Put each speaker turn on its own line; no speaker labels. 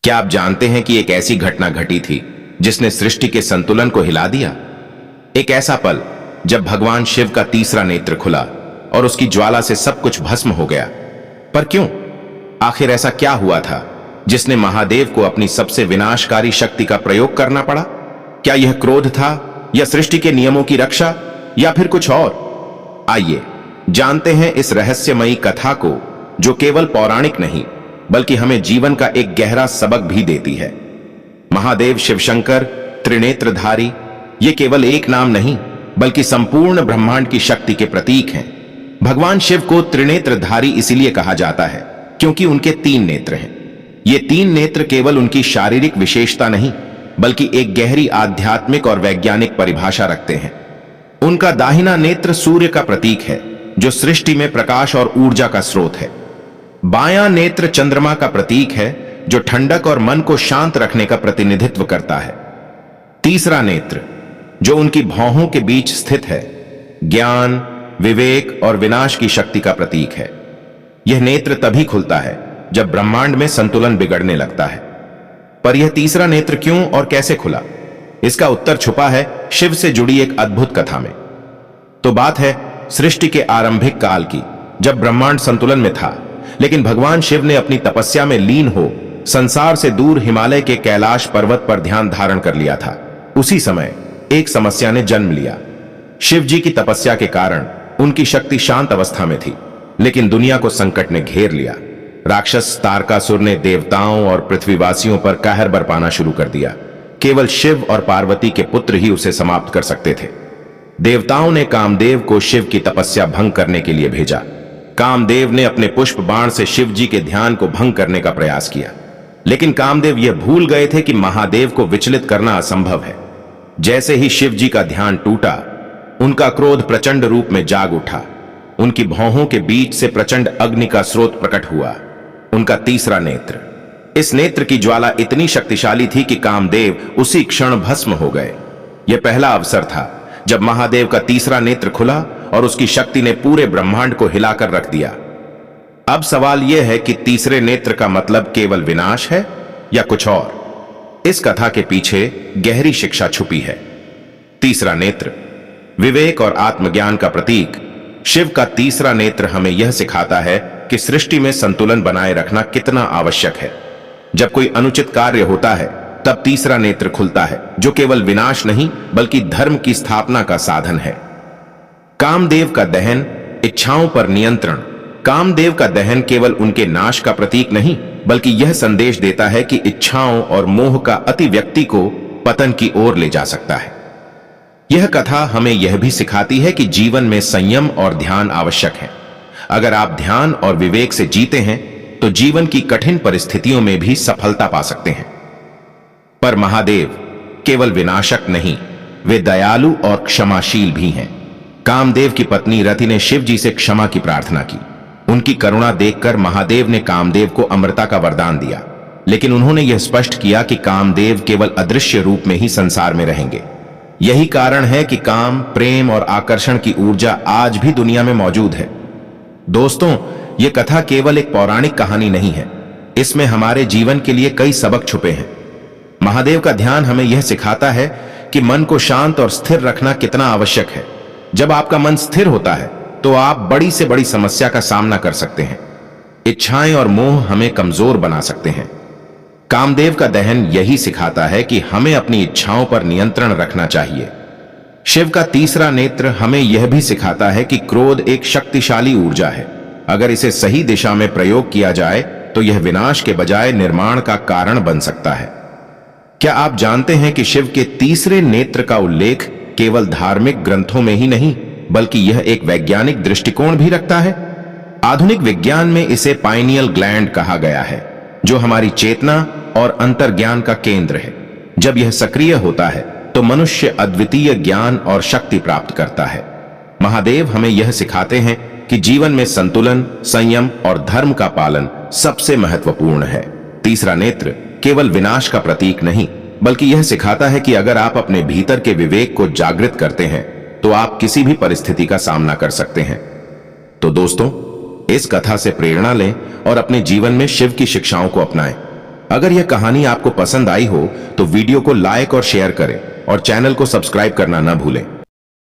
क्या आप जानते हैं कि एक ऐसी घटना घटी थी जिसने सृष्टि के संतुलन को हिला दिया? एक ऐसा पल जब भगवान शिव का तीसरा नेत्र खुला और उसकी ज्वाला से सब कुछ भस्म हो गया। पर क्यों? आखिर ऐसा क्या हुआ था जिसने महादेव को अपनी सबसे विनाशकारी शक्ति का प्रयोग करना पड़ा? क्या यह क्रोध था, या सृष्टि के नियमों की रक्षा, या फिर कुछ और? आइए जानते हैं इस रहस्यमयी कथा को, जो केवल पौराणिक नहीं बल्कि हमें जीवन का एक गहरा सबक भी देती है। महादेव शिवशंकर त्रिनेत्रधारी ये केवल एक नाम नहीं बल्कि संपूर्ण ब्रह्मांड की शक्ति के प्रतीक हैं। भगवान शिव को त्रिनेत्रधारी इसीलिए कहा जाता है क्योंकि उनके 3 नेत्र हैं। ये 3 नेत्र केवल उनकी शारीरिक विशेषता नहीं बल्कि एक गहरी आध्यात्मिक और वैज्ञानिक परिभाषा रखते हैं। उनका दाहिना नेत्र सूर्य का प्रतीक है, जो सृष्टि में प्रकाश और ऊर्जा का स्रोत है। बायां नेत्र चंद्रमा का प्रतीक है, जो ठंडक और मन को शांत रखने का प्रतिनिधित्व करता है। तीसरा नेत्र, जो उनकी भौहों के बीच स्थित है, ज्ञान, विवेक और विनाश की शक्ति का प्रतीक है। यह नेत्र तभी खुलता है जब ब्रह्मांड में संतुलन बिगड़ने लगता है। पर यह तीसरा नेत्र क्यों और कैसे खुला? इसका उत्तर छुपा है शिव से जुड़ी एक अद्भुत कथा में। तो बात है सृष्टि के आरंभिक काल की, जब ब्रह्मांड संतुलन में था, लेकिन भगवान शिव ने अपनी तपस्या में लीन हो संसार से दूर हिमालय के कैलाश पर्वत पर ध्यान धारण कर लिया था। उसी समय एक समस्या ने जन्म लिया। शिव जी की तपस्या के कारण उनकी शक्ति शांत अवस्था में थी, लेकिन दुनिया को संकट ने घेर लिया। राक्षस तारकासुर ने देवताओं और पृथ्वीवासियों पर कहर बरपाना शुरू कर दिया। केवल शिव और पार्वती के पुत्र ही उसे समाप्त कर सकते थे। देवताओं ने कामदेव को शिव की तपस्या भंग करने के लिए भेजा। कामदेव ने अपने पुष्प बाण से शिव जी के ध्यान को भंग करने का प्रयास किया, लेकिन कामदेव यह भूल गए थे कि महादेव को विचलित करना असंभव है। जैसे ही शिव जी का ध्यान टूटा, उनका क्रोध प्रचंड रूप में जाग उठा। उनकी भौहों के बीच से प्रचंड अग्नि का स्रोत प्रकट हुआ, उनका तीसरा नेत्र। इस नेत्र की ज्वाला इतनी शक्तिशाली थी कि कामदेव उसी क्षण भस्म हो गए। यह पहला अवसर था जब महादेव का तीसरा नेत्र खुला और उसकी शक्ति ने पूरे ब्रह्मांड को हिलाकर रख दिया। अब सवाल यह है कि तीसरे नेत्र का मतलब केवल विनाश है या कुछ और? इस कथा के पीछे गहरी शिक्षा छुपी है। तीसरा नेत्र विवेक और आत्मज्ञान का प्रतीक। शिव का तीसरा नेत्र हमें यह सिखाता है कि सृष्टि में संतुलन बनाए रखना कितना आवश्यक है। जब कोई अनुचित कार्य होता है, तब तीसरा नेत्र खुलता है, जो केवल विनाश नहीं बल्कि धर्म की स्थापना का साधन है। कामदेव का दहन, इच्छाओं पर नियंत्रण। कामदेव का दहन केवल उनके नाश का प्रतीक नहीं बल्कि यह संदेश देता है कि इच्छाओं और मोह का अति व्यक्ति को पतन की ओर ले जा सकता है। यह कथा हमें यह भी सिखाती है कि जीवन में संयम और ध्यान आवश्यक है। अगर आप ध्यान और विवेक से जीते हैं तो जीवन की कठिन परिस्थितियों में भी सफलता पा सकते हैं। पर महादेव केवल विनाशक नहीं, वे दयालु और क्षमाशील भी हैं। कामदेव की पत्नी रति ने शिव जी से क्षमा की प्रार्थना की। उनकी करुणा देखकर महादेव ने कामदेव को अमरता का वरदान दिया, लेकिन उन्होंने यह स्पष्ट किया कि कामदेव केवल अदृश्य रूप में ही संसार में रहेंगे। यही कारण है कि काम, प्रेम और आकर्षण की ऊर्जा आज भी दुनिया में मौजूद है। दोस्तों, यह कथा केवल एक पौराणिक कहानी नहीं है, इसमें हमारे जीवन के लिए कई सबक छुपे हैं। महादेव का ध्यान हमें यह सिखाता है कि मन को शांत और स्थिर रखना कितना आवश्यक है। जब आपका मन स्थिर होता है तो आप बड़ी से बड़ी समस्या का सामना कर सकते हैं। इच्छाएं और मोह हमें कमजोर बना सकते हैं। कामदेव का दहन यही सिखाता है कि हमें अपनी इच्छाओं पर नियंत्रण रखना चाहिए। शिव का तीसरा नेत्र हमें यह भी सिखाता है कि क्रोध एक शक्तिशाली ऊर्जा है। अगर इसे सही दिशा में प्रयोग किया जाए तो यह विनाश के बजाय निर्माण का कारण बन सकता है। क्या आप जानते हैं कि शिव के तीसरे नेत्र का उल्लेख केवल धार्मिक ग्रंथों में ही नहीं बल्कि यह एक वैज्ञानिक दृष्टिकोण भी रखता है? आधुनिक विज्ञान में इसे पाइनियल ग्लैंड कहा गया है, जो हमारी चेतना और अंतर्ज्ञान का केंद्र है। जब यह सक्रिय होता है तो मनुष्य अद्वितीय ज्ञान और शक्ति प्राप्त करता है। महादेव हमें यह सिखाते हैं कि जीवन में संतुलन, संयम और धर्म का पालन सबसे महत्वपूर्ण है। तीसरा नेत्र केवल विनाश का प्रतीक नहीं बल्कि यह सिखाता है कि अगर आप अपने भीतर के विवेक को जागृत करते हैं तो आप किसी भी परिस्थिति का सामना कर सकते हैं। तो दोस्तों, इस कथा से प्रेरणा लें और अपने जीवन में शिव की शिक्षाओं को अपनाएं। अगर यह कहानी आपको पसंद आई हो तो वीडियो को लाइक और शेयर करें और चैनल को सब्सक्राइब करना न भूलें।